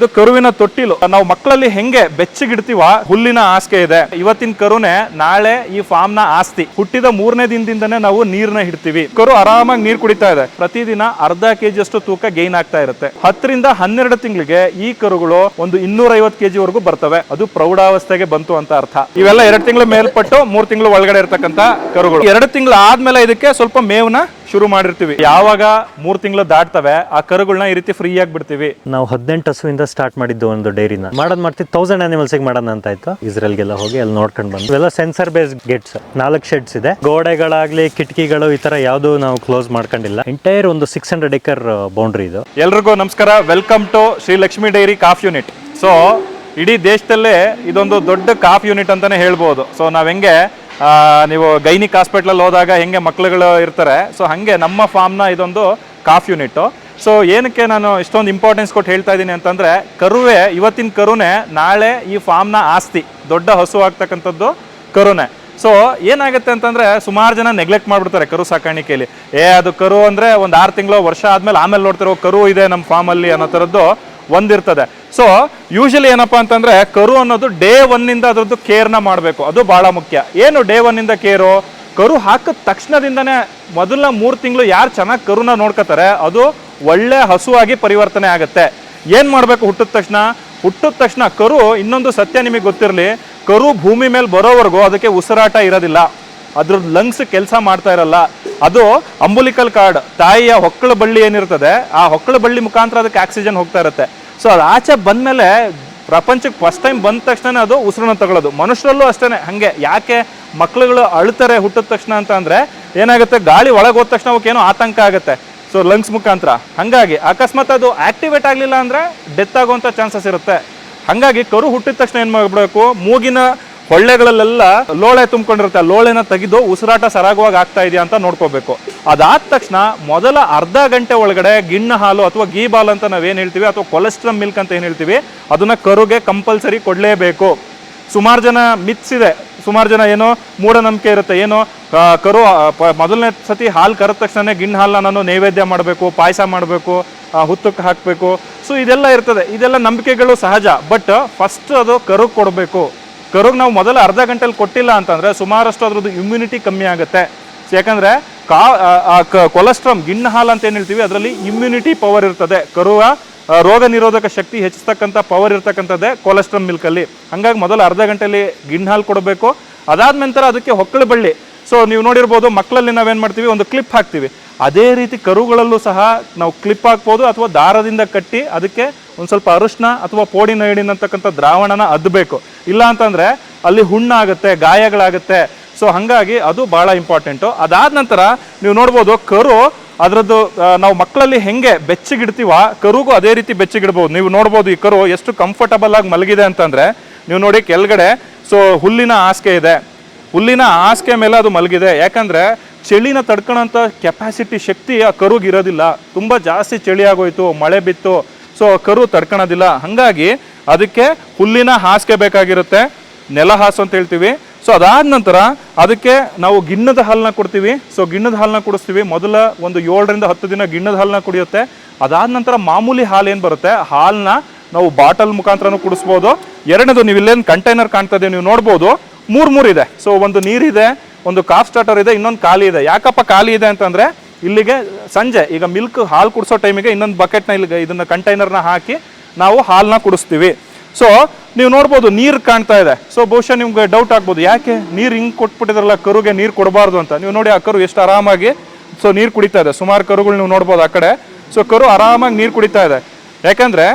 ಇದು ಕರುವಿನ ತೊಟ್ಟಿಲು. ನಾವು ಮಕ್ಕಳಲ್ಲಿ ಹೆಂಗೆ ಬೆಚ್ಚಗಿಡ್ತೀವ, ಹುಲ್ಲಿನ ಹಾಸಿಗೆ ಇದೆ. ಇವತ್ತಿನ ಕರುನೇ ನಾಳೆ ಈ ಫಾರ್ಮ್ ನ ಆಸ್ತಿ. ಹುಟ್ಟಿದ 3ನೇ ದಿನದಿಂದನೇ ನಾವು ನೀರ್ನ ಹಿಡ್ತೀವಿ. ಕರು ಆರಾಮಾಗಿ ನೀರ್ ಕುಡಿತಾ ಇದೆ. ಪ್ರತಿದಿನ ಅರ್ಧ ಕೆಜಿ ಅಷ್ಟು ತೂಕ ಗೈನ್ ಆಗ್ತಾ ಇರುತ್ತೆ. 10 ರಿಂದ 12 ತಿಂಗಳಿಗೆ ಈ ಕರುಗಳು ಒಂದು 250 ಕೆಜಿ ವರೆಗೂ ಬರ್ತವೆ. ಅದು ಪ್ರೌಢಾವಸ್ಥೆಗೆ ಬಂತು ಅಂತ ಅರ್ಥ. ಇವೆಲ್ಲ 2 ತಿಂಗಳು ಮೇಲ್ಪಟ್ಟು 3 ತಿಂಗಳು ಒಳಗಡೆ ಇರ್ತಕ್ಕಂತ ಕರುಗಳು. 2 ತಿಂಗಳು ಆದ್ಮೇಲೆ ಇದಕ್ಕೆ ಸ್ವಲ್ಪ ಮೇವ್ನ ಶುರು ಮಾಡಿರ್ತೀವಿ. ಯಾವಾಗ 3 ತಿಂಗಳು ದಾಟ್ತವೆ ಆ ಕರುಗಳನ್ನ ಈ ರೀತಿ ಫ್ರೀ ಆಗಿ ಬಿಡ್ತೀವಿ. ನಾವು 18 ಹಸುವಿಂದ ಸ್ಟಾರ್ಟ್ ಮಾಡಿದ್ದು ಒಂದು ಡೈರಿನ ಮಾಡ್ತೀವಿ. 1000 ಅನಿಮಲ್ಸ್ ಮಾಡೋಣ ಅಂತ ಆಯ್ತು. ಇಸ್ರೇಲ್ಗೆಲ್ಲ ಹೋಗಿ ಅಲ್ಲಿ ನೋಡ್ಕೊಂಡು ಬಂದು ಇವೆಲ್ಲ ಸೆನ್ಸರ್ ಬೇಸ್ಡ್ ಗೇಟ್ಸ್. 4 ಶೆಡ್ಸ್ ಇದೆ. ಗೋಡೆಗಳಾಗ್ಲಿ ಕಿಟಕಿಗಳು ಈ ತರ ಯಾವ್ದು ನಾವು ಕ್ಲೋಸ್ ಮಾಡ್ಕೊಂಡಿಲ್ಲ. ಎಂಟೈರ್ ಒಂದು 600 ಎಕರ್ ಬೌಂಡ್ರಿ ಇದು. ಎಲ್ರಿಗೂ ನಮಸ್ಕಾರ. Welcome to Shri Lakshmi dairy calf unit. So ಇಡೀ ದೇಶದಲ್ಲೇ ಇದೊಂದು ದೊಡ್ಡ ಕಾಫ್ ಯೂನಿಟ್ ಅಂತಾನೆ ಹೇಳ್ಬೋದು. ಸೊ ನಾವ್ ಹೆಂಗೆ ನೀವು ಗೈನಿಕ್ ಹಾಸ್ಪಿಟ್ಲಲ್ಲಿ ಹೋದಾಗ ಹೆಂಗೆ ಮಕ್ಳುಗಳು ಇರ್ತಾರೆ, ಸೊ ಹಾಗೆ ನಮ್ಮ ಫಾರ್ಮ್ನ ಇದೊಂದು ಕಾಫ್ ಯೂನಿಟ್ಟು. ಸೊ ಏನಕ್ಕೆ ನಾನು ಇಷ್ಟೊಂದು ಇಂಪಾರ್ಟೆನ್ಸ್ ಕೊಟ್ಟು ಹೇಳ್ತಾ ಇದ್ದೀನಿ ಅಂತಂದರೆ, ಇವತ್ತಿನ ಕರುನೇ ನಾಳೆ ಈ ಫಾರ್ಮ್ನ ಆಸ್ತಿ. ದೊಡ್ಡ ಹಸು ಆಗ್ತಕ್ಕಂಥದ್ದು ಕರುನೇ. ಸೊ ಏನಾಗುತ್ತೆ ಅಂತಂದರೆ, ಸುಮಾರು ಜನ ನೆಗ್ಲೆಕ್ಟ್ ಮಾಡಿಬಿಡ್ತಾರೆ ಕರು ಸಾಕಾಣಿಕೆಯಲ್ಲಿ. ಅದು ಕರು ಅಂದರೆ ಒಂದು 6 ತಿಂಗಳು ವರ್ಷ ಆಮೇಲೆ ನೋಡ್ತಿರೋ ಕರು ಇದೆ ನಮ್ಮ ಫಾರ್ಮಲ್ಲಿ ಅನ್ನೋ ಥರದ್ದು ಒಂದಿರ್ತದೆ. ಸೊ ಯೂಶಲಿ ಏನಪ್ಪಾ ಅಂತಂದ್ರೆ, ಕರು ಅನ್ನೋದು ಡೇ 1 ಅದ್ರದ್ದು ಕೇರ್ನ ಮಾಡಬೇಕು. ಅದು ಬಹಳ ಮುಖ್ಯ. ಏನು ಡೇ 1 ಕೇರು? ಕರು ಹಾಕಿದ ತಕ್ಷಣದಿಂದನೇ ಮೊದಲ 3 ತಿಂಗಳು ಯಾರು ಚೆನ್ನಾಗಿ ಕರುನ ನೋಡ್ಕೋತಾರೆ ಅದು ಒಳ್ಳೆ ಹಸುವಾಗಿ ಪರಿವರ್ತನೆ ಆಗುತ್ತೆ. ಏನ್ ಮಾಡ್ಬೇಕು? ಹುಟ್ಟಿದ ತಕ್ಷಣ ಕರು, ಇನ್ನೊಂದು ಸತ್ಯ ನಿಮಗೆ ಗೊತ್ತಿರಲಿ, ಕರು ಭೂಮಿ ಮೇಲೆ ಬರೋವರೆಗೂ ಅದಕ್ಕೆ ಉಸಿರಾಟ ಇರೋದಿಲ್ಲ. ಅದ್ರದ್ದು ಲಂಗ್ಸ್ ಕೆಲಸ ಮಾಡ್ತಾ ಇರಲ್ಲ. ಅದು ಅಂಬುಲಿಕಲ್ ಕಾರ್ಡ್, ತಾಯಿಯ ಹೊಕ್ಕಳ ಬಳ್ಳಿ ಏನಿರ್ತದೆ, ಆ ಹೊಕ್ಕಳ ಬಳ್ಳಿ ಮುಖಾಂತರ ಅದಕ್ಕೆ ಆಕ್ಸಿಜನ್ ಹೋಗ್ತಾ ಇರುತ್ತೆ. ಸೊ ಅದು ಆಚೆ ಬಂದಮೇಲೆ ಪ್ರಪಂಚಕ್ಕೆ ಫಸ್ಟ್ ಟೈಮ್ ಬಂದ ತಕ್ಷಣ ಅದು ಉಸಿರನ್ನ ತಗೊಳ್ಳೋದು. ಮನುಷ್ಯರಲ್ಲೂ ಅಷ್ಟೇ. ಹಾಗೆ ಯಾಕೆ ಮಕ್ಳುಗಳು ಅಳ್ತಾರೆ ಹುಟ್ಟಿದ ತಕ್ಷಣ ಅಂತ ಅಂದರೆ, ಏನಾಗುತ್ತೆ, ಗಾಳಿ ಒಳಗೆ ಹೋದ ತಕ್ಷಣ ಅವಕ್ಕೇನೋ ಆತಂಕ ಆಗುತ್ತೆ. ಸೊ ಲಂಗ್ಸ್ ಮುಖಾಂತರ. ಹಾಗಾಗಿ ಅಕಸ್ಮಾತ್ ಅದು ಆಕ್ಟಿವೇಟ್ ಆಗಲಿಲ್ಲ ಅಂದರೆ ಡೆತ್ ಆಗುವಂಥ ಚಾನ್ಸಸ್ ಇರುತ್ತೆ. ಹಾಗಾಗಿ ಕರು ಹುಟ್ಟಿದ ತಕ್ಷಣ ಏನು ಮಾಡಬೇಕು, ಮೂಗಿನ ಹೊಳ್ಳೆಗಳಲ್ಲೆಲ್ಲ ಲೋಳೆ ತುಂಬಿಕೊಂಡಿರುತ್ತೆ. ಲೋಳೆನ ತೆಗೆದು ಉಸಿರಾಟ ಸರಾಗವಾಗಿ ಆಗ್ತಾ ಇದೆಯಾ ಅಂತ ನೋಡ್ಕೋಬೇಕು. ಅದಾದ ತಕ್ಷಣ ಮೊದಲ ಅರ್ಧ ಗಂಟೆ ಒಳಗಡೆ ಗಿಣ್ಣ ಹಾಲು ಅಥವಾ ಗೀ ಬಾಲ್ ಅಂತ ನಾವೇನು ಹೇಳ್ತೀವಿ, ಅಥವಾ ಕೊಲೆಸ್ಟ್ರಮ್ ಮಿಲ್ಕ್ ಅಂತ ಏನು ಹೇಳ್ತೀವಿ, ಅದನ್ನ ಕರುಗೆ ಕಂಪಲ್ಸರಿ ಕೊಡಲೇಬೇಕು. ಸುಮಾರು ಜನ ಮಿತ್ಸ್ ಇದೆ. ಸುಮಾರು ಜನ ಏನೋ ಮೂಢನಂಬಿಕೆ ಇರುತ್ತೆ. ಏನೋ ಕರು ಮೊದಲನೇ ಸತಿ ಹಾಲು ಕರೆದ ತಕ್ಷಣ ಗಿಣ್ಣ ಹಾಲನ್ನ ನಾನು ನೈವೇದ್ಯ ಮಾಡಬೇಕು, ಪಾಯಸ ಮಾಡಬೇಕು, ಹುತ್ತಕ್ಕೆ ಹಾಕಬೇಕು. ಸೊ ಇದೆಲ್ಲ ಇರ್ತದೆ. ಇದೆಲ್ಲ ನಂಬಿಕೆಗಳು ಸಹಜ. ಬಟ್ ಫಸ್ಟ್ ಅದು ಕರುಗೆ ಕೊಡಬೇಕು. ಕರುಗೆ ನಾವು ಮೊದಲ ಅರ್ಧ ಗಂಟೆಲಿ ಕೊಟ್ಟಿಲ್ಲ ಅಂತಂದರೆ ಸುಮಾರಷ್ಟು ಅದ್ರದ್ದು ಇಮ್ಯುನಿಟಿ ಕಮ್ಮಿ ಆಗುತ್ತೆ. ಯಾಕಂದರೆ ಕೊಲೆಸ್ಟ್ರಾಮ್, ಗಿಣ್ಣ ಹಾಲು ಅಂತ ಏನು ಹೇಳ್ತೀವಿ, ಅದರಲ್ಲಿ ಇಮ್ಯುನಿಟಿ ಪವರ್ ಇರ್ತದೆ. ಕರುವ ರೋಗ ನಿರೋಧಕ ಶಕ್ತಿ ಹೆಚ್ಚಿಸ್ತಕ್ಕಂಥ ಪವರ್ ಇರ್ತಕ್ಕಂಥದ್ದೇ ಕೊಲೆಸ್ಟ್ರಾಮ್ ಮಿಲ್ಕಲ್ಲಿ. ಹಾಗಾಗಿ ಮೊದಲ ಅರ್ಧ ಗಂಟೆಯಲ್ಲಿ ಗಿಣ್ಣ ಹಾಲು ಕೊಡಬೇಕು. ಅದಾದ ನಂತರ ಅದಕ್ಕೆ ಹೊಕ್ಕಳ ಬಳ್ಳಿ. ಸೊ ನೀವು ನೋಡಿರ್ಬೋದು, ಮಕ್ಕಳಲ್ಲಿ ನಾವೇನು ಮಾಡ್ತೀವಿ, ಒಂದು ಕ್ಲಿಪ್ ಹಾಕ್ತೀವಿ. ಅದೇ ರೀತಿ ಕರುಗಳಲ್ಲೂ ಸಹ ನಾವು ಕ್ಲಿಪ್ ಹಾಕ್ಬೋದು, ಅಥವಾ ದಾರದಿಂದ ಕಟ್ಟಿ ಅದಕ್ಕೆ ಒಂದು ಸ್ವಲ್ಪ ಅರಿಶಿನ ಅಥವಾ ಪೋಡಿನ ಐಡಿನ್ ಅಂತಕ್ಕಂಥ ದ್ರಾವಣನ ಅದ್ದಬೇಕು. ಇಲ್ಲ ಅಂತಂದರೆ ಅಲ್ಲಿ ಹುಣ್ಣಾಗುತ್ತೆ, ಗಾಯಗಳಾಗುತ್ತೆ. ಸೊ ಹಾಗಾಗಿ ಅದು ಭಾಳ ಇಂಪಾರ್ಟೆಂಟು. ಅದಾದ ನಂತರ ನೀವು ನೋಡ್ಬೋದು, ಕರು ಅದರದ್ದು ನಾವು ಮಕ್ಕಳಲ್ಲಿ ಹೆಂಗೆ ಬೆಚ್ಚಗಿಡ್ತೀವ, ಕರುಗೂ ಅದೇ ರೀತಿ ಬೆಚ್ಚಗಿಡ್ಬೋದು. ನೀವು ನೋಡ್ಬೋದು ಈ ಕರು ಎಷ್ಟು ಕಂಫರ್ಟಬಲ್ ಆಗಿ ಮಲಗಿದೆ ಅಂತಂದರೆ, ನೀವು ನೋಡಿ ಕೆಳಗಡೆ ಸೊ ಹುಲ್ಲಿನ ಹಾಸಿಗೆ ಇದೆ. ಹುಲ್ಲಿನ ಹಾಸಿಗೆ ಮೇಲೆ ಅದು ಮಲಗಿದೆ. ಯಾಕಂದರೆ ಚಳಿನ ತಡ್ಕೊಳ್ಳೋಂಥ ಕೆಪಾಸಿಟಿ, ಶಕ್ತಿ ಆ ಕರುಗೆ ಇರೋದಿಲ್ಲ. ತುಂಬ ಜಾಸ್ತಿ ಚಳಿ ಆಗೋಯ್ತು, ಮಳೆ ಬಿತ್ತು, ಸೊ ಕರು ತಡ್ಕೊಳೋದಿಲ್ಲ. ಹಾಗಾಗಿ ಅದಕ್ಕೆ ಹುಲ್ಲಿನ ಹಾಸಿಗೆ ಬೇಕಾಗಿರುತ್ತೆ, ನೆಲ ಹಾಸು ಅಂತ ಹೇಳ್ತೀವಿ. ಸೊ ಅದಾದ ನಂತರ ಅದಕ್ಕೆ ನಾವು ಗಿಣ್ಣದ ಹಾಲನ್ನ ಕೊಡ್ತೀವಿ. ಸೊ ಗಿಣ್ಣದ ಹಾಲನ್ನ ಕುಡಿಸ್ತೀವಿ. ಮೊದಲ ಒಂದು 7 ರಿಂದ 10 ದಿನ ಗಿಣ್ಣದ ಹಾಲನ್ನ ಕುಡಿಯುತ್ತೆ. ಅದಾದ ನಂತರ ಮಾಮೂಲಿ ಹಾಲು ಏನು ಬರುತ್ತೆ, ಹಾಲನ್ನ ನಾವು ಬಾಟಲ್ ಮುಖಾಂತರನೂ ಕುಡಿಸ್ಬೋದು. ಎರಡನೇದು, ನೀವು ಇಲ್ಲೇನು ಕಂಟೈನರ್ ಕಾಣ್ತದೆ ನೀವು ನೋಡ್ಬೋದು, 3 ಇದೆ. ಸೊ ಒಂದು ನೀರಿದೆ, ಒಂದು ಕಾಫ್ ಸ್ಟಾರ್ಟರ್ ಇದೆ, ಇನ್ನೊಂದು ಖಾಲಿ ಇದೆ. ಯಾಕಪ್ಪ ಖಾಲಿ ಇದೆ ಅಂತಂದರೆ, ಇಲ್ಲಿಗೆ ಸಂಜೆ ಈಗ ಮಿಲ್ಕ್ ಹಾಲು ಕುಡಿಸೋ ಟೈಮಿಗೆ ಇನ್ನೊಂದು ಬಕೆಟ್ನ ಇಲ್ಲಿಗೆ ಇದನ್ನು ಕಂಟೈನರ್ನ ಹಾಕಿ ನಾವು ಹಾಲನ್ನ ಕುಡಿಸ್ತೀವಿ. ಸೊ ನೀವು ನೋಡ್ಬೋದು ನೀರು ಕಾಣ್ತಾ ಇದೆ. ಸೊ ಬಹುಶಃ ನಿಮ್ಗೆ ಡೌಟ್ ಆಗ್ಬೋದು, ಯಾಕೆ ನೀರು ಹಿಂಗೆ ಕೊಟ್ಬಿಟ್ಟಿದ್ರಲ್ಲ, ಕರುಗೆ ನೀರು ಕೊಡಬಾರ್ದು ಅಂತ. ನೀವು ನೋಡಿ ಆ ಕರು ಎಷ್ಟು ಆರಾಮಾಗಿ ಸೊ ನೀರು ಕುಡಿತಾ ಇದೆ. ಸುಮಾರು ಕರುಗಳು ನೀವು ನೋಡ್ಬೋದು ಆ ಕಡೆ. ಸೊ ಕರು ಆರಾಮಾಗಿ ನೀರು ಕುಡಿತಾ ಇದೆ. ಯಾಕಂದರೆ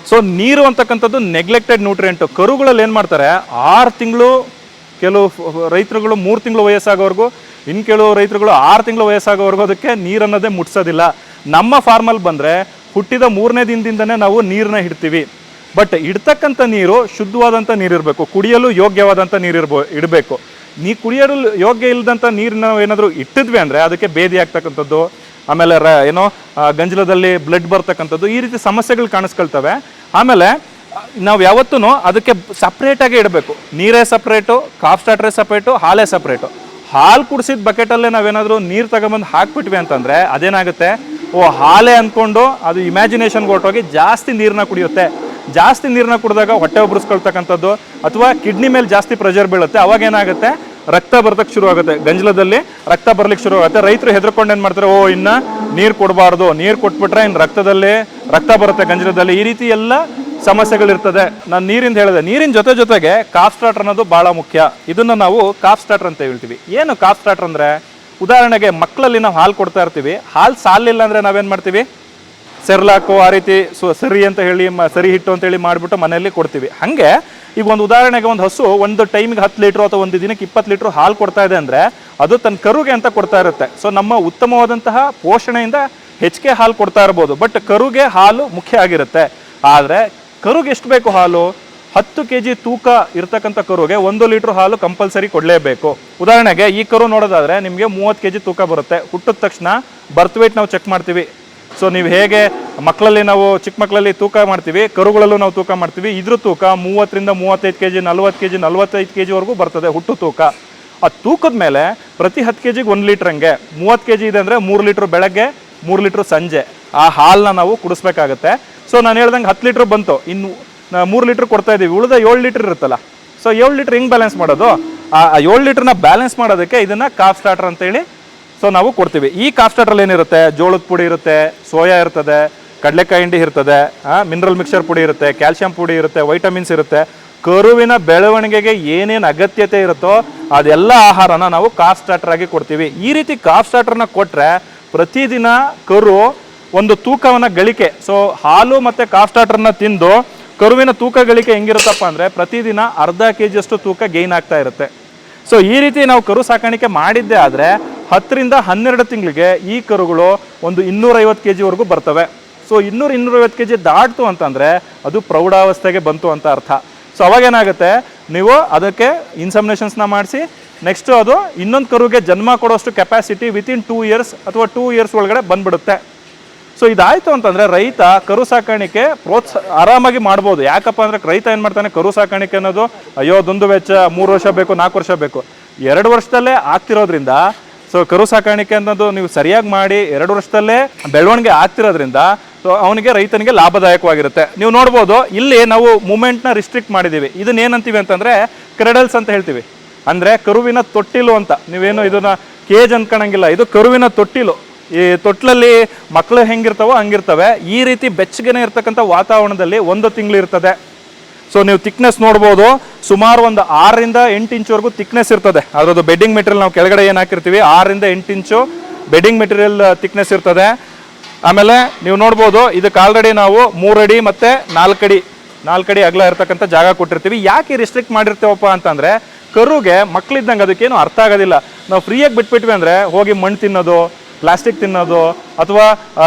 ಸೊ ನೀರು ಅಂತಕ್ಕಂಥದ್ದು ನೆಗ್ಲೆಕ್ಟೆಡ್ ನ್ಯೂಟ್ರಿಯೆಂಟು. ಕರುಗಳಲ್ಲಿ ಏನು ಮಾಡ್ತಾರೆ, 6 ತಿಂಗಳು, ಕೆಲವು ರೈತರುಗಳು 3 ತಿಂಗಳು ವಯಸ್ಸಾಗೋವರೆಗೂ, ಇನ್ನು ಕೆಲವು ರೈತರುಗಳು 6 ತಿಂಗಳು ವಯಸ್ಸಾಗೋವರೆಗೂ ಅದಕ್ಕೆ ನೀರನ್ನೋದೇ ಮುಟ್ಸೋದಿಲ್ಲ. ನಮ್ಮ ಫಾರ್ಮಲ್ಲಿ ಬಂದರೆ ಹುಟ್ಟಿದ 3ನೇ ದಿನದಿಂದನೇ ನಾವು ನೀರನ್ನ ಹಿಡ್ತೀವಿ. ಬಟ್ ಇಡ್ತಕ್ಕಂಥ ನೀರು ಶುದ್ಧವಾದಂಥ ನೀರಿರಬೇಕು, ಕುಡಿಯಲು ಯೋಗ್ಯವಾದಂಥ ಇಡಬೇಕು. ಕುಡಿಯಲು ಯೋಗ್ಯ ಇಲ್ಲದಂಥ ನೀರನ್ನ ಏನಾದರೂ ಇಟ್ಟಿದ್ವಿ ಅಂದರೆ ಅದಕ್ಕೆ ಬೇದಿ ಆಗ್ತಕ್ಕಂಥದ್ದು, ಆಮೇಲೆ ಏನೋ ಗಂಜಲದಲ್ಲಿ ಬ್ಲಡ್ ಬರ್ತಕ್ಕಂಥದ್ದು, ಈ ರೀತಿ ಸಮಸ್ಯೆಗಳು ಕಾಣಿಸ್ಕೊಳ್ತವೆ. ಆಮೇಲೆ ನಾವು ಯಾವತ್ತೂ ಅದಕ್ಕೆ ಸಪ್ರೇಟಾಗಿ ಇಡಬೇಕು. ನೀರೇ ಸಪ್ರೇಟು, ಕಾಫ್ ಸ್ಟಾರ್ಟ್ರೇ ಸಪ್ರೇಟು, ಹಾಲೇ ಸಪ್ರೇಟು. ಹಾಲು ಕುಡಿಸಿದ ಬಕೆಟಲ್ಲೇ ನಾವೇನಾದರೂ ನೀರು ತಗೊಂಬಂದು ಹಾಕ್ಬಿಟ್ವಿ ಅಂತಂದರೆ ಅದೇನಾಗುತ್ತೆ, ಓ ಹಾಲೇ ಅಂದ್ಕೊಂಡು ಅದು ಇಮ್ಯಾಜಿನೇಷನ್ಗೆ ಹೊರಟೋಗಿ ಜಾಸ್ತಿ ನೀರನ್ನ ಕುಡಿಯುತ್ತೆ. ಜಾಸ್ತಿ ನೀರನ್ನ ಕುಡಿದಾಗ ಹೊಟ್ಟೆ ಉಬ್ರಿಸ್ಕೊಳ್ತಕ್ಕಂಥದ್ದು ಅಥವಾ ಕಿಡ್ನಿ ಮೇಲೆ ಜಾಸ್ತಿ ಪ್ರೆಷರ್ ಬೀಳುತ್ತೆ. ಅವಾಗ ಏನಾಗುತ್ತೆ, ರಕ್ತ ಬರ್ತಕ್ಕೆ ಶುರು ಆಗುತ್ತೆ, ಗಂಜಲದಲ್ಲಿ ರಕ್ತ ಬರ್ಲಿಕ್ಕೆ ಶುರು ಆಗುತ್ತೆ. ರೈತರು ಹೆದರ್ಕೊಂಡು ಏನು ಮಾಡ್ತಾರೆ, ಓ ಇನ್ನು ನೀರು ಕೊಡಬಾರ್ದು, ನೀರು ಕೊಟ್ಬಿಟ್ರೆ ಇನ್ನು ರಕ್ತದಲ್ಲಿ ರಕ್ತ ಬರುತ್ತೆ ಗಂಜಲದಲ್ಲಿ, ಈ ರೀತಿ ಎಲ್ಲ ಸಮಸ್ಯೆಗಳಿರ್ತದೆ. ನಾನು ನೀರಿಂದ ಹೇಳಿದೆ, ನೀರಿನ ಜೊತೆಗೆ ಕಾಫ್ ಸ್ಟಾರ್ಟರ್ ಅನ್ನೋದು ಭಾಳ ಮುಖ್ಯ. ಇದನ್ನು ನಾವು ಕಾಫ್ ಸ್ಟಾರ್ಟರ್ ಅಂತ ಹೇಳ್ತೀವಿ. ಏನು ಕಾಫ್ ಸ್ಟಾರ್ಟರ್ ಅಂದರೆ, ಉದಾಹರಣೆಗೆ ಮಕ್ಕಳಲ್ಲಿ ನಾವು ಹಾಲು ಕೊಡ್ತಾ ಇರ್ತೀವಿ, ಹಾಲು ಸಾಲಿಲ್ಲ ಅಂದರೆ ನಾವೇನು ಮಾಡ್ತೀವಿ, ಸೆರ್ಲಾಕು ಆ ರೀತಿ ಸರಿ ಅಂತ ಹೇಳಿ ಸರಿ ಹಿಟ್ಟು ಅಂತೇಳಿ ಮಾಡಿಬಿಟ್ಟು ಮನೆಯಲ್ಲಿ ಕೊಡ್ತೀವಿ. ಹಾಗೆ ಈಗ ಒಂದು ಉದಾಹರಣೆಗೆ ಒಂದು ಹಸು ಒಂದು ಟೈಮಿಗೆ 10 ಲೀಟ್ರು ಅಥವಾ ಒಂದು ದಿನಕ್ಕೆ 20 ಲೀಟ್ರು ಹಾಲು ಕೊಡ್ತಾ ಇದೆ ಅಂದರೆ ಅದು ತನ್ನ ಕರುಗೆ ಅಂತ ಕೊಡ್ತಾ ಇರುತ್ತೆ. ಸೊ ನಮ್ಮ ಉತ್ತಮವಾದಂತಹ ಪೋಷಣೆಯಿಂದ ಹೆಚ್ಚಿಗೆ ಹಾಲು ಕೊಡ್ತಾ ಇರ್ಬೋದು, ಬಟ್ ಕರುಗೆ ಹಾಲು ಮುಖ್ಯ ಆಗಿರುತ್ತೆ. ಆದರೆ ಕರುಗೆ ಎಷ್ಟು ಬೇಕು ಹಾಲು, 10 kg ತೂಕ ಇರ್ತಕ್ಕಂಥ ಕರುಗೆ 1 ಲೀಟ್ರ್ ಹಾಲು ಕಂಪಲ್ಸರಿ ಕೊಡಲೇಬೇಕು. ಉದಾಹರಣೆಗೆ ಈ ಕರು ನೋಡೋದಾದ್ರೆ ನಿಮಗೆ 30 kg ತೂಕ ಬರುತ್ತೆ. ಹುಟ್ಟಿದ ತಕ್ಷಣ ಬರ್ತ್ ವೇಟ್ ನಾವು ಚೆಕ್ ಮಾಡ್ತೀವಿ. ಸೊ ನೀವು ಹೇಗೆ ಮಕ್ಕಳಲ್ಲಿ ನಾವು ಚಿಕ್ಕ ಮಕ್ಕಳಲ್ಲಿ ತೂಕ ಮಾಡ್ತೀವಿ, ಕರುಗಳಲ್ಲೂ ನಾವು ತೂಕ ಮಾಡ್ತೀವಿ. ಇದ್ರ ತೂಕ 30 ರಿಂದ 35 kg, 40 kg, 45 kgವರೆಗೂ ಬರ್ತದೆ ಹುಟ್ಟು ತೂಕ. ಆ ತೂಕದ ಮೇಲೆ ಪ್ರತಿ 10 kg 1 ಲೀಟ್ರ್, ಹಂಗೆ 30 kg ಇದೆ ಅಂದರೆ 3 ಲೀಟ್ರ್ ಬೆಳಗ್ಗೆ, 3 ಲೀಟ್ರ್ ಸಂಜೆ ಆ ಹಾಲನ್ನ ನಾವು ಕುಡಿಸ್ಬೇಕಾಗತ್ತೆ. ಸೊ ನಾನು ಹೇಳ್ದಂಗೆ 10 ಲೀಟ್ರ್ ಬಂತು, ಇನ್ನು 3 ಲೀಟ್ರ್ ಕೊಡ್ತಾ ಇದ್ದೀವಿ, ಉಳಿದ 7 ಲೀಟ್ರ್ ಇರುತ್ತಲ್ಲ. ಸೊ 7 ಲೀಟ್ರ್ ಹೆಂಗೆ ಬ್ಯಾಲೆನ್ಸ್ ಮಾಡೋದು, ಆ 7 ಲೀಟ್ರನ್ನ ಬ್ಯಾಲೆನ್ಸ್ ಮಾಡೋದಕ್ಕೆ ಇದನ್ನು ಕಾಫ್ ಸ್ಟಾರ್ಟರ್ ಅಂತೇಳಿ ಸೊ ನಾವು ಕೊಡ್ತೀವಿ. ಈ ಕಾಫ್ ಸ್ಟಾರ್ಟರ್ ಏನಿರುತ್ತೆ, ಜೋಳದ ಪುಡಿ ಇರುತ್ತೆ, ಸೋಯಾ ಇರ್ತದೆ, ಕಡಲೆಕಾಯಿ ಹಿಂಡಿ ಇರ್ತದೆ, ಮಿನರಲ್ ಮಿಕ್ಸರ್ ಪುಡಿ ಇರುತ್ತೆ, ಕ್ಯಾಲ್ಸಿಯಂ ಪುಡಿ ಇರುತ್ತೆ, ವೈಟಮಿನ್ಸ್ ಇರುತ್ತೆ. ಕರುವಿನ ಬೆಳವಣಿಗೆಗೆ ಏನೇನು ಅಗತ್ಯತೆ ಇರುತ್ತೋ ಅದೆಲ್ಲ ಆಹಾರನ ನಾವು ಕಾಫ್ ಸ್ಟಾರ್ಟರ್ ಆಗಿ ಕೊಡ್ತೀವಿ. ಈ ರೀತಿ ಕಾಫ್ ಸ್ಟಾರ್ಟರ್ನ ಕೊಟ್ಟರೆ ಪ್ರತಿದಿನ ಕರು ಒಂದು ತೂಕವನ್ನ ಗಳಿಕೆ, ಸೊ ಹಾಲು ಮತ್ತು ಕಾಫ್ ಸ್ಟಾರ್ಟರ್ನ ತಿಂದು ಕರುವಿನ ತೂಕ ಗಳಿಕೆ ಹೆಂಗಿರುತ್ತಪ್ಪ ಅಂದರೆ ಪ್ರತಿದಿನ ಅರ್ಧ kg ಅಷ್ಟು ತೂಕ ಗೈನ್ ಆಗ್ತಾ ಇರುತ್ತೆ. ಸೊ ಈ ರೀತಿ ನಾವು ಕರು ಸಾಕಾಣಿಕೆ ಮಾಡಿದ್ದೇ ಆದರೆ 10 ರಿಂದ 12 ತಿಂಗಳಿಗೆ ಈ ಕರುಗಳು ಒಂದು 250 kgವರೆಗೂ ಬರ್ತವೆ. ಸೊ 250 kg ದಾಟ್ತು ಅಂತಂದರೆ ಅದು ಪ್ರೌಢಾವಸ್ಥೆಗೆ ಬಂತು ಅಂತ ಅರ್ಥ. ಸೊ ಅವಾಗೇನಾಗುತ್ತೆ, ನೀವು ಅದಕ್ಕೆ ಇನ್ಸಮಿನೇಷನ್ಸ್ನ ಮಾಡಿಸಿ ನೆಕ್ಸ್ಟು ಅದು ಇನ್ನೊಂದು ಕರುಗೆ ಜನ್ಮ ಕೊಡೋಷ್ಟು ಕೆಪಾಸಿಟಿ ವಿತಿನ್ 2 ಇಯರ್ಸ್ ಅಥವಾ 2 ಇಯರ್ಸ್ ಒಳಗಡೆ ಬಂದ್ಬಿಡುತ್ತೆ. ಸೊ ಇದಾಯಿತು ಅಂತಂದರೆ ರೈತ ಕರು ಸಾಕಾಣಿಕೆ ಆರಾಮಾಗಿ ಮಾಡ್ಬೋದು. ಯಾಕಪ್ಪ ಅಂದರೆ ರೈತ ಏನು ಮಾಡ್ತಾನೆ, ಕರು ಸಾಕಾಣಿಕೆ ಅನ್ನೋದು ಅಯ್ಯೋ ಅದೊಂದು ವೆಚ್ಚ 3 ವರ್ಷ ಬೇಕು, 4 ವರ್ಷ ಬೇಕು, 2 ವರ್ಷದಲ್ಲೇ ಆಗ್ತಿರೋದ್ರಿಂದ, ಸೊ ಕರು ಸಾಕಾಣಿಕೆ ಅನ್ನೋದು ನೀವು ಸರಿಯಾಗಿ ಮಾಡಿ 2 ವರ್ಷದಲ್ಲೇ ಬೆಳವಣಿಗೆ ಆಗ್ತಿರೋದ್ರಿಂದ ಸೊ ಅವನಿಗೆ ರೈತನಿಗೆ ಲಾಭದಾಯಕವಾಗಿರುತ್ತೆ. ನೀವು ನೋಡ್ಬೋದು ಇಲ್ಲಿ ನಾವು ಮೂಮೆಂಟ್ನ ರಿಸ್ಟ್ರಿಕ್ಟ್ ಮಾಡಿದ್ದೀವಿ. ಇದನ್ನ ಏನಂತೀವಿ ಅಂತಂದರೆ ಕ್ರೆಡಲ್ಸ್ ಅಂತ ಹೇಳ್ತೀವಿ. ಅಂದರೆ ಕರುವಿನ ತೊಟ್ಟಿಲು ಅಂತ. ನೀವೇನು ಇದನ್ನ ಕೇಜ್ ಅನ್ಕೊಳಂಗಿಲ್ಲ, ಇದು ಕರುವಿನ ತೊಟ್ಟಿಲು. ಈ ತೊಟ್ಲಲ್ಲಿ ಮಕ್ಕಳು ಹೆಂಗಿರ್ತಾವೋ ಹಂಗಿರ್ತವೆ. ಈ ರೀತಿ ಬೆಚ್ಚಗನೆ ಇರ್ತಕ್ಕಂಥ ವಾತಾವರಣದಲ್ಲಿ 1 ತಿಂಗಳು ಇರ್ತದೆ. ಸೊ ನೀವು ಥಿಕ್ನೆಸ್ ನೋಡ್ಬೋದು, ಸುಮಾರು ಒಂದು 6 ರಿಂದ 8 ಇಂಚ್ವರೆಗೂ ಥಿಕ್ನೆಸ್ ಇರ್ತದೆ. ಅದರದ್ದು ಬೆಡ್ಡಿಂಗ್ ಮೆಟೀರಿಯಲ್ ನಾವು ಕೆಳಗಡೆ ಏನು ಹಾಕಿರ್ತೀವಿ 6 ರಿಂದ 8 ಇಂಚು ಬೆಡ್ಡಿಂಗ್ ಮೆಟೀರಿಯಲ್ ಥಿಕ್ನೆಸ್ ಇರ್ತದೆ. ಆಮೇಲೆ ನೀವು ನೋಡ್ಬೋದು ಇದಕ್ಕೆ ಆಲ್ರೆಡಿ ನಾವು 3 ಅಡಿ ಮತ್ತು 4 ಅಡಿ ಅಗಲ ಇರ್ತಕ್ಕಂಥ ಜಾಗ ಕೊಟ್ಟಿರ್ತೀವಿ. ಯಾಕೆ ರಿಸ್ಟ್ರಿಕ್ಟ್ ಮಾಡಿರ್ತೀವಪ್ಪ ಅಂತಂದರೆ ಕರುಗೆ ಮಕ್ಕಳಿದ್ದಂಗೆ ಅದಕ್ಕೇನು ಅರ್ಥ ಆಗೋದಿಲ್ಲ. ನಾವು ಫ್ರೀಯಾಗಿ ಬಿಟ್ಬಿಟ್ವಿ ಅಂದರೆ ಹೋಗಿ ಮಣ್ಣು ತಿನ್ನೋದು, ಪ್ಲಾಸ್ಟಿಕ್ ತಿನ್ನೋದು, ಅಥವಾ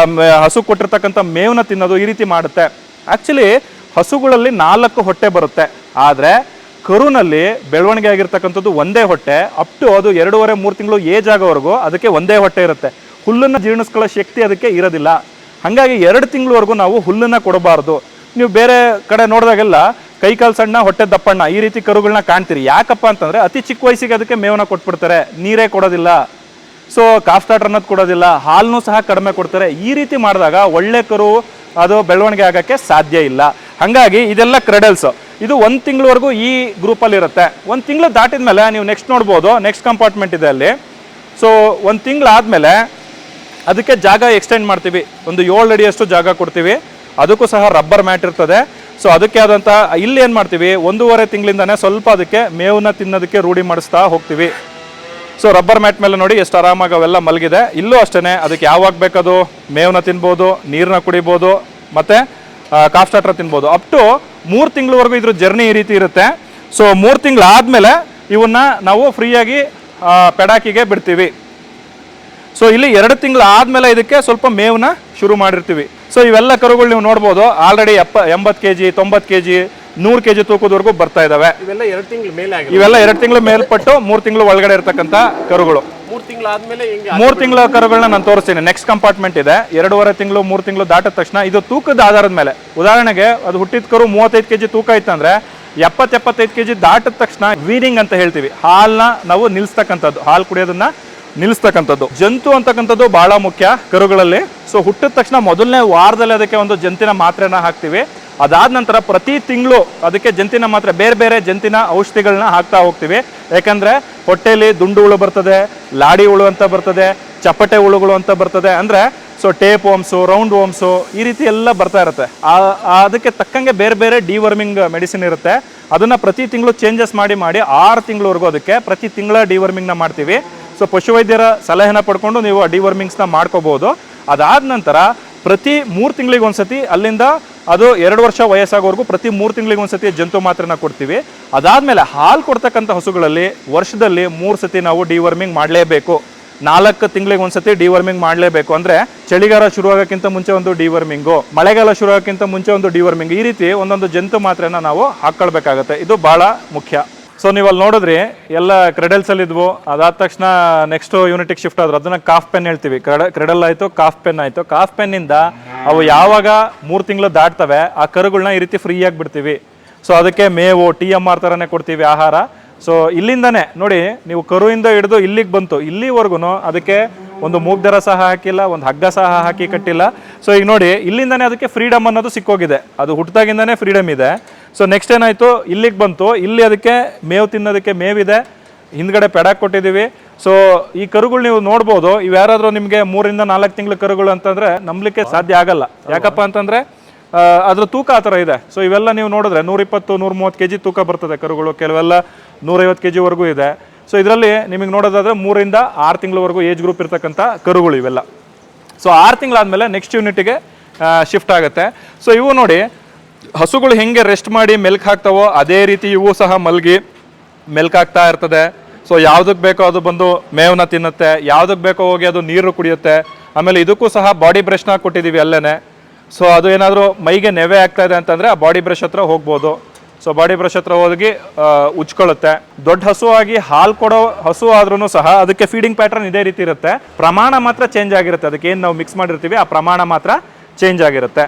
ಹಸು ಕೊಟ್ಟಿರ್ತಕ್ಕಂಥ ಮೇವನ್ನ ತಿನ್ನೋದು, ಈ ರೀತಿ ಮಾಡುತ್ತೆ. ಆ್ಯಕ್ಚುಲಿ ಹಸುಗಳಲ್ಲಿ 4 ಹೊಟ್ಟೆ ಬರುತ್ತೆ, ಆದರೆ ಕರುನಲ್ಲಿ ಬೆಳವಣಿಗೆ ಆಗಿರ್ತಕ್ಕಂಥದ್ದು ಒಂದೇ ಹೊಟ್ಟೆ. ಅಪ್ ಟು ಅದು 2.5-3 ತಿಂಗಳು ಏಜ್ ಆಗೋವರೆಗೂ ಅದಕ್ಕೆ ಒಂದೇ ಹೊಟ್ಟೆ ಇರುತ್ತೆ. ಹುಲ್ಲನ್ನು ಜೀರ್ಣಿಸ್ಕೊಳ್ಳೋ ಶಕ್ತಿ ಅದಕ್ಕೆ ಇರೋದಿಲ್ಲ. ಹಾಗಾಗಿ 2 ತಿಂಗಳವರೆಗೂ ನಾವು ಹುಲ್ಲನ್ನು ಕೊಡಬಾರ್ದು. ನೀವು ಬೇರೆ ಕಡೆ ನೋಡಿದಾಗೆಲ್ಲ ಕೈಕಾಲು ಸಣ್ಣ ಹೊಟ್ಟೆ ದಪ್ಪಣ್ಣ ಈ ರೀತಿ ಕರುಗಳನ್ನ ಕಾಣ್ತೀರಿ. ಯಾಕಪ್ಪ ಅಂತಂದರೆ ಅತಿ ಚಿಕ್ಕ ವಯಸ್ಸಿಗೆ ಅದಕ್ಕೆ ಮೇವನ್ನ ಕೊಟ್ಬಿಡ್ತಾರೆ, ನೀರೇ ಕೊಡೋದಿಲ್ಲ, ಸೊ ಕಾಫ್ ಸ್ಟಾರ್ಟರ್ ಅನ್ನೋದು ಕೊಡೋದಿಲ್ಲ, ಹಾಲನ್ನು ಸಹ ಕಡಿಮೆ ಕೊಡ್ತಾರೆ. ಈ ರೀತಿ ಮಾಡಿದಾಗ ಒಳ್ಳೆ ಕರು ಅದು ಬೆಳವಣಿಗೆ ಆಗೋಕ್ಕೆ ಸಾಧ್ಯ ಇಲ್ಲ. ಹಾಗಾಗಿ ಇದೆಲ್ಲ ಕ್ರೆಡಲ್ಸ್. ಇದು 1 ತಿಂಗಳವರೆಗೂ ಈ ಗ್ರೂಪಲ್ಲಿ ಇರುತ್ತೆ. 1 ತಿಂಗಳು ದಾಟಿದ ಮೇಲೆ ನೀವು ನೆಕ್ಸ್ಟ್ ನೋಡ್ಬೋದು, ನೆಕ್ಸ್ಟ್ ಕಂಪಾರ್ಟ್ಮೆಂಟ್ ಇದೆ ಅಲ್ಲಿ. ಸೊ 1 ತಿಂಗಳಾದಮೇಲೆ ಅದಕ್ಕೆ ಜಾಗ ಎಕ್ಸ್ಟೆಂಡ್ ಮಾಡ್ತೀವಿ, ಒಂದು 7 ಅಡಿಯಷ್ಟು ಜಾಗ ಕೊಡ್ತೀವಿ. ಅದಕ್ಕೂ ಸಹ ರಬ್ಬರ್ ಮ್ಯಾಟ್ ಇರ್ತದೆ. ಸೊ ಅದಕ್ಕೆ ಆದಂಥ ಇಲ್ಲಿ ಏನು ಮಾಡ್ತೀವಿ, 1.5 ತಿಂಗಳಿಂದನೇ ಸ್ವಲ್ಪ ಅದಕ್ಕೆ ಮೇವನ್ನ ತಿನ್ನೋದಕ್ಕೆ ರೂಢಿ ಮಾಡಿಸ್ತಾ ಹೋಗ್ತೀವಿ. ಸೊ ರಬ್ಬರ್ ಮ್ಯಾಟ್ ಮೇಲೆ ನೋಡಿ ಎಷ್ಟು ಆರಾಮಾಗಿ ಅವೆಲ್ಲ ಮಲಗಿದೆ. ಇಲ್ಲೂ ಅಷ್ಟೇ, ಅದಕ್ಕೆ ಯಾವಾಗ ಬೇಕದು ಮೇವನ್ನ ತಿನ್ಬೋದು, ನೀರನ್ನ ಕುಡಿಬೋದು, ಮತ್ತು ಕಾಫ್ ಸ್ಟಾರ್ಟರ್ ತಿನ್ಬೋದು. ಅಪ್ ಟು 3 ತಿಂಗಳವರೆಗೂ ಇದ್ರ ಜರ್ನಿ ಈ ರೀತಿ ಇರುತ್ತೆ. ಸೊ 3 ತಿಂಗಳಾದಮೇಲೆ ಇವನ್ನ ನಾವು ಫ್ರೀಯಾಗಿ ಪೆಡಾಕಿಗೆ ಬಿಡ್ತೀವಿ. ಸೊ ಇಲ್ಲಿ 2 ತಿಂಗಳಾದಮೇಲೆ ಇದಕ್ಕೆ ಸ್ವಲ್ಪ ಮೇವನ್ನ ಶುರು ಮಾಡಿರ್ತೀವಿ. ಸೊ ಇವೆಲ್ಲ ಕರುಗಳು ನೀವು ನೋಡ್ಬೋದು ಆಲ್ರೆಡಿ 80 kg, 90 kg, 100 kg ತೂಕದವರೆಗೂ ಬರ್ತಾ ಇದಾವೆ. ಇವೆಲ್ಲ 2 ತಿಂಗಳ ಮೇಲೆ ಇವೆಲ್ಲ 2 ತಿಂಗಳು ಮೇಲ್ಪಟ್ಟು 3 ತಿಂಗಳು ಒಳಗಡೆ ಇರ್ತಕ್ಕಂಥ ಕರುಗಳು. 3 ತಿಂಗಳಾದ್ಮೇಲೆ 3 ತಿಂಗಳ ಕರುಗಳನ್ನ ನಾನು ತೋರಿಸ್ತೀನಿ. ನೆಕ್ಸ್ಟ್ ಕಂಪಾರ್ಟ್ಮೆಂಟ್ ಇದೆ. 2.5 ತಿಂಗಳು 3 ತಿಂಗಳು ದಾಟಿದ ತಕ್ಷಣ ಇದು ತೂಕದ ಆಧಾರದ ಮೇಲೆ, ಉದಾಹರಣೆಗೆ ಅದು ಹುಟ್ಟಿದ ಕರು 35 kg ತೂಕ ಇತ್ತಂದ್ರೆ 70-75 kg ದಾಟಿದ ತಕ್ಷಣ ವೀನಿಂಗ್ ಅಂತ ಹೇಳ್ತೀವಿ, ಹಾಲನ್ನ ನಾವು ನಿಲ್ಲಿಸ್ತಕ್ಕಂಥದ್ದು, ಹಾಲು ಕುಡಿಯೋದನ್ನ ನಿಲ್ಲಿಸ್ತಕ್ಕಂಥದ್ದು. ಜಂತು ಅಂತಕ್ಕಂಥದ್ದು ಬಹಳ ಮುಖ್ಯ ಕರುಗಳಲ್ಲಿ. ಸೊ ಹುಟ್ಟಿದ ತಕ್ಷಣ ಮೊದಲನೇ ವಾರದಲ್ಲಿ ಅದಕ್ಕೆ ಒಂದು ಜಂತಿನ ಮಾತ್ರೆನ ಹಾಕ್ತಿವಿ. ಅದಾದ ನಂತರ ಪ್ರತಿ ತಿಂಗಳು ಅದಕ್ಕೆ ಜಂತಿನ ಮಾತ್ರೆ, ಬೇರೆ ಬೇರೆ ಜಂತಿನ ಔಷಧಿಗಳನ್ನ ಹಾಕ್ತಾ ಹೋಗ್ತೀವಿ. ಯಾಕಂದ್ರೆ ಹೊಟ್ಟೆಯಲ್ಲಿ ದುಂಡು ಹುಳು ಬರ್ತದೆ, ಲಾಡಿ ಹುಳು ಅಂತ ಬರ್ತದೆ, ಚಪ್ಪಟೆ ಹುಳುಗಳು ಅಂತ ಬರ್ತದೆ, ಅಂದ್ರೆ ಸೊ ಟೇಪ್ ವರ್ಮ್ಸು, ರೌಂಡ್ ವರ್ಮ್ಸು, ಈ ರೀತಿ ಎಲ್ಲ ಬರ್ತಾ ಇರುತ್ತೆ. ಅದಕ್ಕೆ ತಕ್ಕಂಗೆ ಬೇರೆ ಬೇರೆ ಡಿವರ್ಮಿಂಗ್ ಮೆಡಿಸಿನ್ ಇರುತ್ತೆ. ಅದನ್ನ ಪ್ರತಿ ತಿಂಗಳು ಚೇಂಜಸ್ ಮಾಡಿ 6 ತಿಂಗಳವರೆಗೂ ಅದಕ್ಕೆ ಪ್ರತಿ ತಿಂಗಳ ಡಿವರ್ಮಿಂಗ್ನ ಮಾಡ್ತೀವಿ. ಸೊ ಪಶುವೈದ್ಯರ ಸಲಹೆನ ಪಡ್ಕೊಂಡು ನೀವು ಆ ಡಿವರ್ಮಿಂಗ್ಸ್ನ ಮಾಡ್ಕೋಬಹುದು. ಅದಾದ ನಂತರ ಪ್ರತಿ 3 ತಿಂಗಳಿಗೆ ಒಂದ್ಸತಿ, ಅಲ್ಲಿಂದ ಅದು 2 ವರ್ಷ ವಯಸ್ಸಾಗೋವರೆಗೂ ಪ್ರತಿ 3 ತಿಂಗಳಿಗೆ ಒಂದ್ಸತಿ ಜಂತು ಮಾತ್ರೆನ ಕೊಡ್ತೀವಿ. ಅದಾದ್ಮೇಲೆ ಹಾಲು ಕೊಡ್ತಕ್ಕಂಥ ಹಸುಗಳಲ್ಲಿ ವರ್ಷದಲ್ಲಿ 3 ಸತಿ ನಾವು ಡಿವರ್ಮಿಂಗ್ ಮಾಡಲೇಬೇಕು. 4 ತಿಂಗಳಿಗೆ ಒಂದ್ಸತಿ ಡಿವರ್ಮಿಂಗ್ ಮಾಡಲೇಬೇಕು. ಅಂದ್ರೆ ಚಳಿಗಾಲ ಶುರುವಾಗಕ್ಕಿಂತ ಮುಂಚೆ ಒಂದು ಡಿವರ್ಮಿಂಗು, ಮಳೆಗಾಲ ಶುರುವಾಗಕ್ಕಿಂತ ಮುಂಚೆ ಒಂದು ಡಿವರ್ಮಿಂಗ್, ಈ ರೀತಿ ಒಂದೊಂದು ಜಂತು ಮಾತ್ರೆನ ನಾವು ಹಾಕೊಳ್ಬೇಕಾಗತ್ತೆ. ಇದು ಬಹಳ ಮುಖ್ಯ. ಸೊ ನೀವು ಅಲ್ಲಿ ನೋಡಿದ್ರಿ ಎಲ್ಲ ಕ್ರೆಡಲ್ಸ್ ಅಲ್ಲಿ ಇದ್ವು. ಅದಾದ ತಕ್ಷಣ ನೆಕ್ಸ್ಟ್ ಯೂನಿಟಿಗೆ ಶಿಫ್ಟ್ ಆದ್ರು. ಅದನ್ನ ಕಾಫ್ ಪೆನ್ ಹೇಳ್ತೀವಿ. ಕ್ರೆಡಲ್ ಆಯ್ತು, ಕಾಫ್ ಪೆನ್ ಆಯ್ತು. ಕಾಫ್ ಪೆನ್ನಿಂದ ಅವು ಯಾವಾಗ 3 ತಿಂಗಳು ದಾಟ್ತವೆ ಆ ಕರುಗಳನ್ನ ಈ ರೀತಿ ಫ್ರೀ ಆಗಿ ಬಿಡ್ತೀವಿ. ಸೊ ಅದಕ್ಕೆ ಮೇವು TMR ಥರನೇ ಕೊಡ್ತೀವಿ ಆಹಾರ. ಸೊ ಇಲ್ಲಿಂದನೇ ನೋಡಿ, ನೀವು ಕರುವಿಂದ ಹಿಡಿದು ಇಲ್ಲಿಗೆ ಬಂತು, ಇಲ್ಲಿವರೆಗೂ ಅದಕ್ಕೆ ಒಂದು ಮೂಗ್ದರ ಸಹ ಹಾಕಿಲ್ಲ, ಒಂದು ಹಗ್ಗ ಸಹ ಹಾಕಿ ಕಟ್ಟಿಲ್ಲ. ಸೊ ಈಗ ನೋಡಿ, ಇಲ್ಲಿಂದನೇ ಅದಕ್ಕೆ ಫ್ರೀಡಮ್ ಅನ್ನೋದು ಸಿಕ್ಕೋಗಿದೆ. ಅದು ಹುಟ್ಟಿದಾಗಿಂದಾನೇ ಫ್ರೀಡಮ್ ಇದೆ. ಸೊ ನೆಕ್ಸ್ಟ್ ಏನಾಯ್ತು, ಇಲ್ಲಿಗೆ ಬಂತು, ಇಲ್ಲಿ ಅದಕ್ಕೆ ಮೇವು ತಿನ್ನೋದಕ್ಕೆ ಮೇವಿದೆ, ಹಿಂದ್ಗಡೆ ಪೆಡಾಕ್ ಕೊಟ್ಟಿದ್ದೀವಿ. ಸೊ ಈ ಕರುಗಳು ನೀವು ನೋಡ್ಬೋದು. ಇವ್ಯಾರಾದ್ರೂ ನಿಮಗೆ 3 ರಿಂದ 4 ತಿಂಗಳ ಕರುಗಳು ಅಂತಂದ್ರೆ ನಂಬಲಿಕ್ಕೆ ಸಾಧ್ಯ ಆಗಲ್ಲ. ಯಾಕಪ್ಪ ಅಂತಂದ್ರೆ ಅದ್ರ ತೂಕ ಆ ಥರ ಇದೆ. ಸೊ ಇವೆಲ್ಲ ನೀವು ನೋಡಿದ್ರೆ 120-130 kg ತೂಕ ಬರ್ತದೆ ಕರುಗಳು. ಕೆಲವೆಲ್ಲ 150 kg ವರೆಗೂ ಇದೆ. ಸೊ ಇದರಲ್ಲಿ ನಿಮಗೆ ನೋಡೋದಾದ್ರೆ 3 ರಿಂದ 6 ತಿಂಗಳವರೆಗೂ ಏಜ್ ಗ್ರೂಪ್ ಇರ್ತಕ್ಕಂಥ ಕರುಗಳು ಇವೆಲ್ಲ. ಸೊ 6 ತಿಂಗಳಾದ್ಮೇಲೆ ನೆಕ್ಸ್ಟ್ ಯೂನಿಟ್ಗೆ ಶಿಫ್ಟ್ ಆಗುತ್ತೆ. ಸೊ ಇವು ನೋಡಿ, ಹಸುಗಳು ಹೆಂಗೆ ರೆಸ್ಟ್ ಮಾಡಿ ಮೆಲ್ಕ್ ಹಾಕ್ತಾವೋ ಅದೇ ರೀತಿ ಇವು ಸಹ ಮಲ್ಗಿ ಮೆಲ್ಕ್ ಹಾಕ್ತಾ ಇರ್ತದೆ. ಸೊ ಯಾವುದಕ್ಕೆ ಬೇಕೋ ಅದು ಬಂದು ಮೇವನ್ನ ತಿನ್ನುತ್ತೆ, ಯಾವುದಕ್ಕೆ ಬೇಕೋ ಹೋಗಿ ಅದು ನೀರು ಕುಡಿಯುತ್ತೆ. ಆಮೇಲೆ ಇದಕ್ಕೂ ಸಹ ಬಾಡಿ ಬ್ರಷ್ನ ಕೊಟ್ಟಿದ್ದೀವಿ ಅಲ್ಲೇನೆ. ಸೊ ಅದು ಏನಾದರೂ ಮೈಗೆ ನೆವೆ ಆಗ್ತಾ ಇದೆ ಅಂತಂದರೆ ಆ ಬಾಡಿ ಬ್ರಷ್ ಹತ್ರ ಹೋಗ್ಬೋದು. ಸೊ ಬಾಡಿ ಬ್ರಷ್ ಹತ್ರ ಹೋಗಿ ಉಜ್ಕೊಳ್ಳುತ್ತೆ. ದೊಡ್ಡ ಹಸು ಆಗಿ ಹಾಲು ಕೊಡೋ ಹಸು ಆದ್ರೂ ಸಹ ಅದಕ್ಕೆ ಫೀಡಿಂಗ್ ಪ್ಯಾಟರ್ನ್ ಇದೇ ರೀತಿ ಇರುತ್ತೆ. ಪ್ರಮಾಣ ಮಾತ್ರ ಚೇಂಜ್ ಆಗಿರುತ್ತೆ. ಅದಕ್ಕೆ ಏನು ನಾವು ಮಿಕ್ಸ್ ಮಾಡಿರ್ತೀವಿ ಆ ಪ್ರಮಾಣ ಮಾತ್ರ ಚೇಂಜ್ ಆಗಿರುತ್ತೆ.